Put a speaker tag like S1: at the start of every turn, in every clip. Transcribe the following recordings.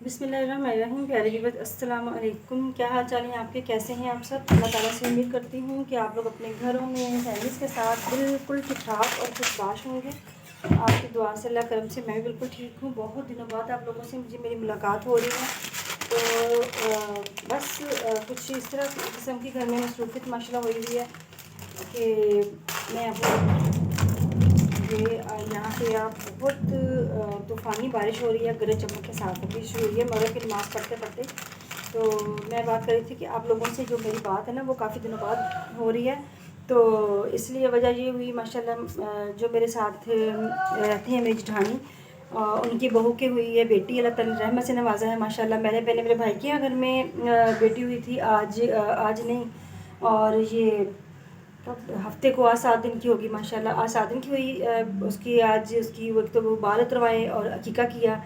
S1: बिस्मिल्लाहिर्रहमानिर्रहीम। प्यारे व्यूअर्स, अस्सलाम वालेकुम। क्या हाल चाल है आपके? कैसे हैं आप सब? अल्लाह ताला से उम्मीद करती हूँ कि आप लोग अपने घरों में फैमिलीज़ के साथ बिल्कुल ठीक ठाक और खुशबाश होंगे। आपकी दुआ से, अल्लाह करम से मैं भी बिल्कुल ठीक हूँ। बहुत दिनों बाद आप लोगों से मेरी मुलाकात हो रही है, तो कुछ इस तरह किस्म की घर में मसरूफियत माशाल्लाह हुई हुई है कि मैं आपको ये यहाँ पे आप बहुत तूफ़ानी बारिश हो रही है, गरज चमक के साथ अभी शुरू हुई है मगर की नमाज़ पढ़ते पढ़ते। तो मैं बात कर रही थी कि आप लोगों से जो मेरी बात है ना वो काफ़ी दिनों बाद हो रही है, तो इसलिए वजह ये हुई माशाल्लाह जो मेरे साथ रहती हैं मेरी जेठानी, उनकी बहू की हुई है बेटी, अल्लाह ताला ने रहमत से नवाजा है माशाल्लाह। मैंने पहले मेरे भाई के यहाँ घर में बेटी हुई थी, आज नहीं, और ये हफ्ते को आज 7 दिन की होगी माशाल्लाह। आज 7 दिन की हुई उसकी। आज उसकी वो तो वो बाल उतरवाए और अकीका किया,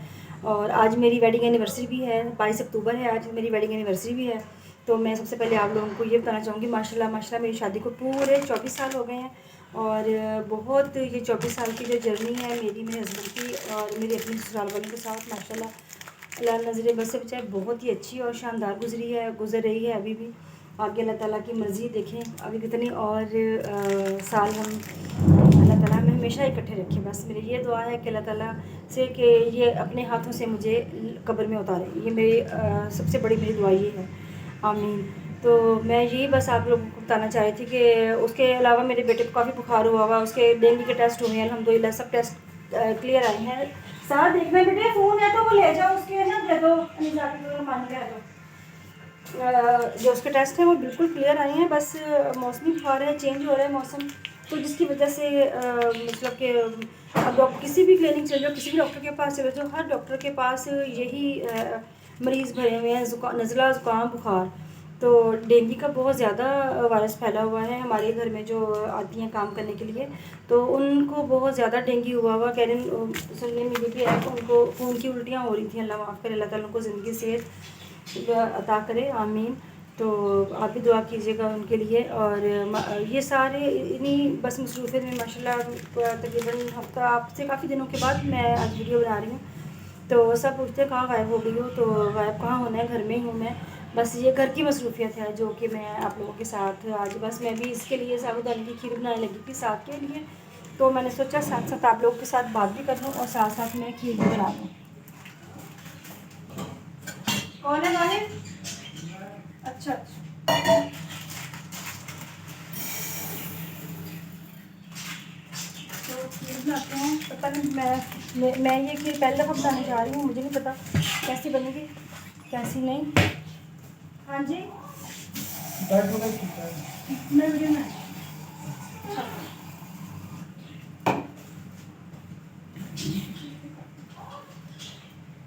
S1: और आज मेरी वेडिंग एनिवर्सरी भी है, 22 अक्टूबर है आज मेरी वेडिंग एनिवर्सरी भी है। तो मैं सबसे पहले आप लोगों को ये बताना चाहूँगी माशाल्लाह माशाल्लाह मेरी शादी को पूरे 24 साल हो गए हैं, और बहुत ये 24 साल की जो जर्नी है मेरी, मेरे हस्बैंड की और मेरी अपनी ससुराल वालों के साथ माशाल्लाह अल्लाह नज़र बस से बचाए बहुत ही अच्छी और शानदार गुजर रही है अभी भी। आगे अल्लाह ताला की मर्ज़ी, देखें आगे कितनी और साल हम अल्लाह ताला हमें हमेशा इकट्ठे रखें। बस मेरी ये दुआ है कि अल्लाह ताला से कि ये अपने हाथों से मुझे कब्र में उतारे, ये मेरी सबसे बड़ी मेरी दुआ ये है, आमीन। तो मैं यही बस आप लोगों को बताना चाह रही थी कि उसके अलावा मेरे बेटे को काफ़ी बुखार हुआ, उसके डेंगू के टेस्ट हुए हैं, अल्हम्दुलिल्लाह सब टेस्ट क्लियर आए हैं। सारा देखना बेटे, फ़ोन है तो वो ले जाओ, उसके ना दे दो, जाके मान के आ जाओ। जो उसके टेस्ट हैं वो बिल्कुल क्लियर आए हैं। बस मौसमी बुखार है, चेंज हो रहा है मौसम, तो जिसकी वजह से मतलब कि अब आप किसी भी क्लिनिक चले जाओ, किसी भी डॉक्टर के पास चले जाओ, हर डॉक्टर के पास यही मरीज़ भरे हुए हैं, नज़ला, ज़ुकाम, बुखार। तो डेंगू का बहुत ज़्यादा वायरस फैला हुआ है हमारे घर में जो आती हैं काम करने के लिए, तो उनको बहुत ज़्यादा डेंगू हुआ कह रहे, सुनने में ये भी है कि उनको खून की उल्टियाँ हो रही थी। अल्लाह माफ़ करे, अल्लाह ताला उनको ज़िंदगी सेहत अता करे, आमीन। तो आप भी दुआ कीजिएगा उनके लिए। और ये सारे इन्हीं बस मसरूफ़ियत में माशाल्लाह तकरीबन हफ्ता, आपसे काफ़ी दिनों के बाद मैं आज वीडियो बना रही हूँ। तो सब पूछते कहाँ गायब हो गई हो, तो गायब कहाँ होना है, घर में ही हूँ मैं। बस ये घर की मसरूफ़ियत है जो कि मैं आप लोगों के साथ आज, बस मैं भी इसके लिए साबूदाने की खीर बनाने लगी थी साथ के लिए, तो मैंने सोचा साथ साथ आप लोगों के साथ बात भी कर लूँ और साथ साथ मैं खीर भी बना दूँ। कौन है मालिक? अच्छा तो खीर बनाते हैं। पता नहीं, मैं ये खीर पहली दफ़ा बनाने जा रही हूँ, मुझे नहीं पता कैसी बनेगी कैसी नहीं। हाँ जी, मैं वीडियो में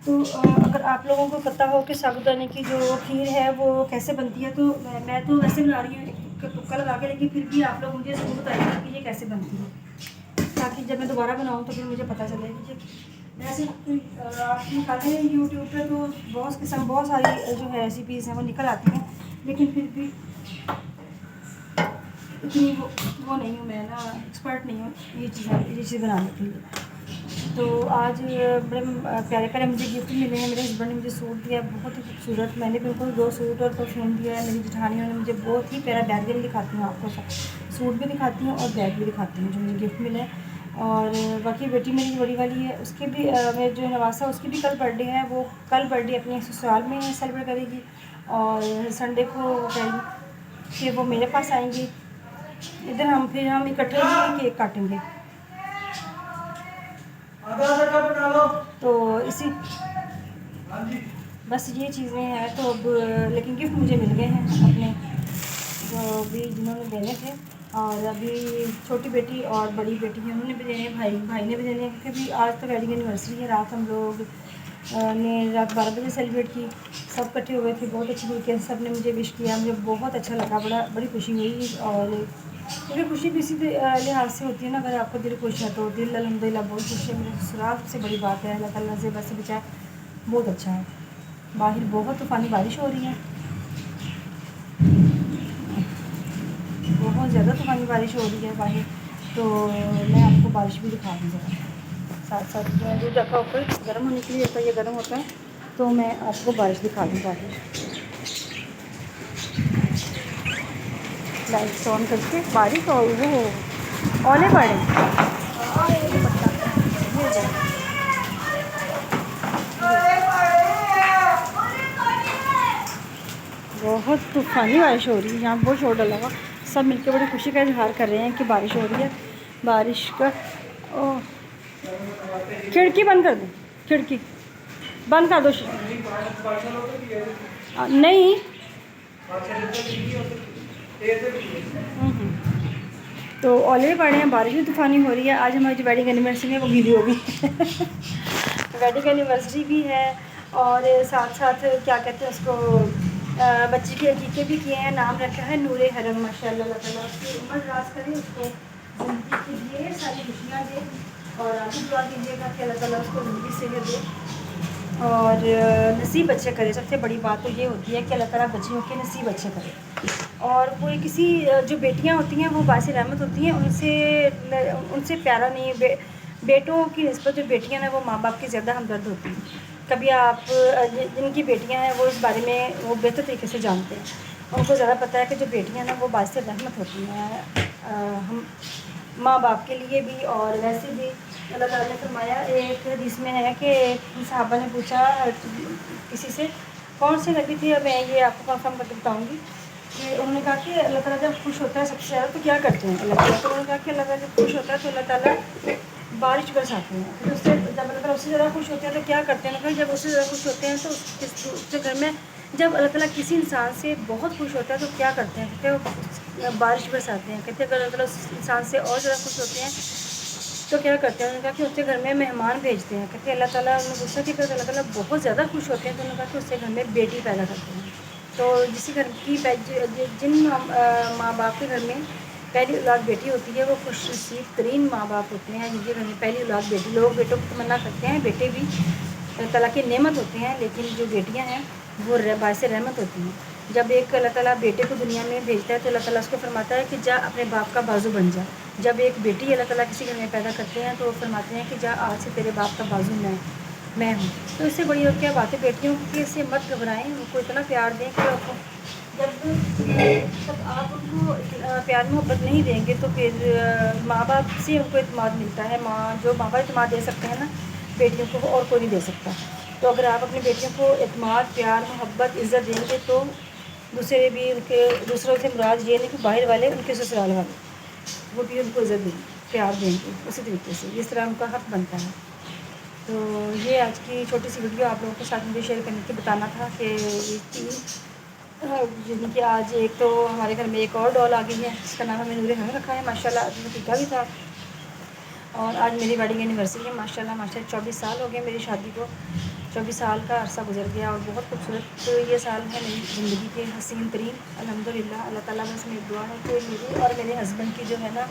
S1: तो अगर आप लोगों को पता हो कि साबूदाने की जो खीर है वो कैसे बनती है, तो मैं तो वैसे बना रही हूँ तुक्का लगा के, लेकिन फिर भी आप लोग मुझे ज़रूर बताइएगा कि ये कैसे बनती है, ताकि जब मैं दोबारा बनाऊँ तो फिर मुझे पता चले कि वैसे आप निकालें यूट्यूब पे तो बहुत सारी जो है रेसिपीज़ हैं वो निकल आती हैं, लेकिन फिर भी इतनी वो नहीं हूँ मैं ना, एक्सपर्ट नहीं हूँ ये चीज़ बनाने के लिए। तो आज बड़े प्यारे प्यारे मुझे गिफ्ट मिले हैं। मेरे हस्बैंड ने मुझे सूट दिया बहुत ही खूबसूरत, मैंने भी उनको 2 सूट और परफ्यूम दिया है। मेरी जेठानियों ने मुझे बहुत ही प्यारा बैग भी दिखाती हूँ आपको, सूट भी दिखाती हूँ और बैग भी दिखाती हूँ जो मुझे गिफ्ट मिले। और बाकी बेटी मेरी बड़ी वाली है, उसके भी मेरे जो नवासा उसकी भी कल बर्थडे है, वो कल बर्थडे अपने ससुराल में सेलिब्रेट करेगी, और संडे को कहेगी कि वो मेरे पास आएंगी, इधर हम इकट्ठे ही केक काटेंगे। तो इसी बस ये चीज़ें हैं। तो अब लेकिन गिफ्ट मुझे मिल गए हैं अपने, जो भी जिन्होंने देने थे, और अभी छोटी बेटी और बड़ी बेटी है उन्होंने भी देने, भाई ने भी देने, क्योंकि आज तो वेडिंग एनिवर्सरी है। रात हम लोग ने रात 12 बजे सेलिब्रेट की, सब इकट्ठे हुए थे, बहुत अच्छी तरीके से सब ने मुझे विश किया, मुझे बहुत अच्छा लगा, बड़ी खुशी हुई। और क्योंकि खुशी भी इसी लिहाज से होती है ना, अगर आपको दिल खुश है तो दिल अल्हम्दुलिल्लाह बहुत खुश है। मेरे ससुराल सबसे बड़ी बात है, अल्लाह ताला से बस बचाए, बहुत अच्छा है। बाहर बहुत तूफ़ानी बारिश हो रही है, बहुत ज़्यादा तूफ़ानी बारिश हो रही है बाहर, तो मैं आपको बारिश भी दिखा दूँ ज़रा। साथ साथ दूध रखा ऊपर गर्म होने के लिए, तो ये गर्म होता है تو میں آپ کو بارش دکھا دوں. بارش لائٹس آن کر کے بارش اور وہ اولے پڑے. بہت طوفانی بارش ہو رہی ہے یہاں، بہت شور ڈلا ہوا. سب مل کے بڑی خوشی کا اظہار کر رہے ہیں کہ بارش ہو رہی ہے. بارش کا کھڑکی بند کر دو، کھڑکی بند کر دو. نہیں تو اولے پڑے ہیں، بارش بھی طوفانی ہو رہی ہے. آج ہماری جو ویڈنگ اینیورسری ہے وہ گیلی ہو گئی. ویڈنگ اینیورسری بھی ہے اور ساتھ ساتھ کیا کہتے ہیں اس کو، بچی کے عقیقے بھی کیے ہیں. نام رکھا ہے نور حرم. ماشاء اللہ، اللہ تعالیٰ اس کی عمر دراز کرے، اس کو زندگی کے ڈھیر ساری خوشیاں دے. اور آپ بھی دعا کیجیے گا کہ اللہ تعالیٰ اس کو زندگی صحت دے اور نصیب اچھے کرے. سب سے بڑی بات تو یہ ہوتی ہے کہ اللہ تعالیٰ بچیوں کے نصیب اچھے کرے. اور کوئی کسی جو بیٹیاں ہوتی ہیں وہ باعث رحمت ہوتی ہیں، ان سے پیارا نہیں. بیٹوں کی نسبت جو بیٹیاں ہیں وہ ماں باپ کی زیادہ ہمدرد ہوتی ہیں. کبھی آپ جن کی بیٹیاں ہیں وہ اس بارے میں وہ بہتر طریقے سے جانتے ہیں. ان کو زیادہ پتہ ہے کہ جو بیٹیاں ہیں وہ باعث رحمت ہوتی ہیں ہم ماں باپ کے لیے بھی. اور ویسے بھی اللہ تعالیٰ نے فرمایا، ایک حدیث میں ہے کہ صحابہ نے پوچھا کسی سے کون سی نبی تھی، اور میں یہ آپ کو کنفرم کر کے بتاؤں گی کہ انہوں نے کہا کہ اللہ تعالیٰ جب خوش ہوتا ہے سب سے زیادہ تو کیا کرتے ہیں اللہ تعالیٰ. تو انہوں نے کہا کہ اللہ تعالیٰ جب خوش ہوتا ہے تو اللہ تعالیٰ بارش برساتے ہیں. پھر اس سے جب اللہ تعالیٰ اس سے زیادہ خوش ہوتے ہیں تو کیا کرتے ہیں. جب اس سے زیادہ خوش ہوتے ہیں تو اس کے گھر میں جب اللہ تعالیٰ کسی انسان سے بہت خوش ہوتا ہے تو کیا کرتے ہیں کہ بارش برساتے ہیں. کہتے ہیں اگر اللہ تعالیٰ اس انسان سے اور زیادہ خوش ہوتے ہیں تو کیا کرتے ہیں. انہوں نے کہا کہ اس کے گھر میں مہمان بھیجتے ہیں. کہتے ہیں اللہ تعالیٰ نے غصہ کی کہ اللہ تعالیٰ بہت زیادہ خوش ہوتے ہیں تو انہوں نے کہا کہ اس کے گھر میں بیٹی پیدا کرتے ہیں. تو جس گھر کی جن ماں باپ کے گھر میں پہلی اولاد بیٹی ہوتی ہے وہ خوش نصیب ترین ماں باپ ہوتے ہیں. جن کے گھر میں پہلی اولاد بیٹی، لوگ بیٹوں کو تمنا کرتے ہیں، بیٹے بھی اللہ تعالیٰ کی نعمت ہوتے ہیں، لیکن جو بیٹیاں ہیں وہ باعث رحمت ہوتی ہیں. جب ایک اللہ تعالیٰ بیٹے کو دنیا میں بھیجتا ہے تو اللہ تعالیٰ اس کو فرماتا ہے کہ جا اپنے باپ کا بازو بن جا. جب ایک بیٹی اللہ تعالیٰ کسی گھر میں پیدا کرتے ہیں تو وہ فرماتے ہیں کہ جا آج سے تیرے باپ کا بازو میں ہوں. تو اس سے بڑی اور کیا بات ہے بیٹیوں کی، اس سے مت گھبرائیں، ان کو اتنا پیار دیں کہ جب آپ ان کو پیار محبت نہیں دیں گے تو پھر ماں باپ سے ان کو اعتماد ملتا ہے. جو ماں باپ اعتماد دے سکتے ہیں نا بیٹیوں کو، اور کوئی نہیں دے سکتا. تو اگر آپ اپنی بیٹیوں کو اعتماد، پیار، محبت، عزت دیں گے تو دوسرے بھی ان کے دوسروں سے مراد یہ نہیں کہ باہر والے، ان کے سسرال والے وہ بھی ان کو عزت دیں گے، پیار دیں گے اسی طریقے سے جس طرح ان کا حق بنتا ہے. تو یہ آج کی چھوٹی سی ویڈیو آپ لوگوں کے ساتھ مجھے شیئر کرنے کے بتانا تھا کہ جن کی آج ایک تو ہمارے گھر میں ایک اور ڈال آ گئی ہے جس کا نام ہمیں نور حرم رکھا ہے. ماشاء اللہ ابھی ٹیکا بھی تھا اور آج میری ویڈنگ اینیورسری ہے. ماشاء اللہ 24 سال ہو گئے میری شادی کو. 24 سال کا عرصہ گزر گیا اور بہت خوبصورت یہ سال ہے میری زندگی کے، حسین ترین الحمدللہ. اللہ تعالیٰ بس میری دعا ہے کہ میری اور میرے ہسبینڈ کی جو ہے نا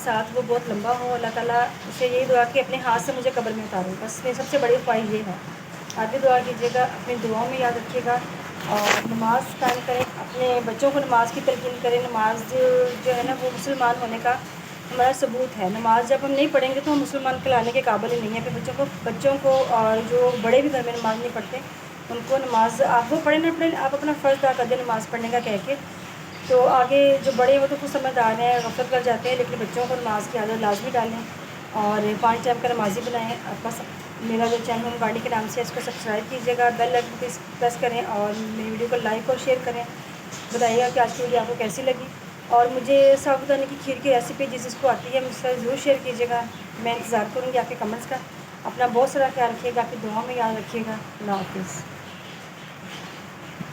S1: ساتھ وہ بہت لمبا ہو. اللہ تعالیٰ سے یہی دعا کہ اپنے ہاتھ سے مجھے قبر میں اتارو، بس میری سب سے بڑی خواہش یہ ہے. آپ بھی دعا کیجیے گا، اپنی دعاؤں میں یاد رکھیے گا اور نماز قائم کریں، اپنے بچوں کو نماز کی تلقین کریں. نماز جو ہے نا وہ مسلمان ہونے کا ہمارا ثبوت ہے. نماز جب ہم نہیں پڑھیں گے تو ہم مسلمان کہلانے کے قابل ہی نہیں ہیں. پھر بچوں کو اور جو بڑے بھی گھر میں نماز نہیں پڑھتے ان کو نماز، آپ وہ پڑھیں نہ پڑھیں، آپ اپنا فرض ادا کر دیں نماز پڑھنے کا کہہ کے. تو آگے جو بڑے وہ تو کچھ سمجھدار ہیں، غفلت کر جاتے ہیں، لیکن بچوں کو نماز کی عادت لازمی ڈالیں اور 5 ٹائم کا نمازی بنائیں. آپ کا میرا جو چینل ہوم گاڑی کے نام سے اس کو سبسکرائب کیجیے گا، بیل آئکن کو پریس کریں اور میری ویڈیو کو لائک اور شیئر کریں. بتائیے گا کہ آج کی ویڈیو آپ کو کیسی لگی اور مجھے ثابوتانی کی کھیر کی ریسیپی جس کو آتی ہے مجھ سے ضرور شیئر کیجیے گا. میں انتظار کروں گی آپ کے کمنٹس کا. اپنا بہت سارا خیال رکھیے گا، اپنی دعاؤں میں یاد رکھیے گا. اللہ حافظ.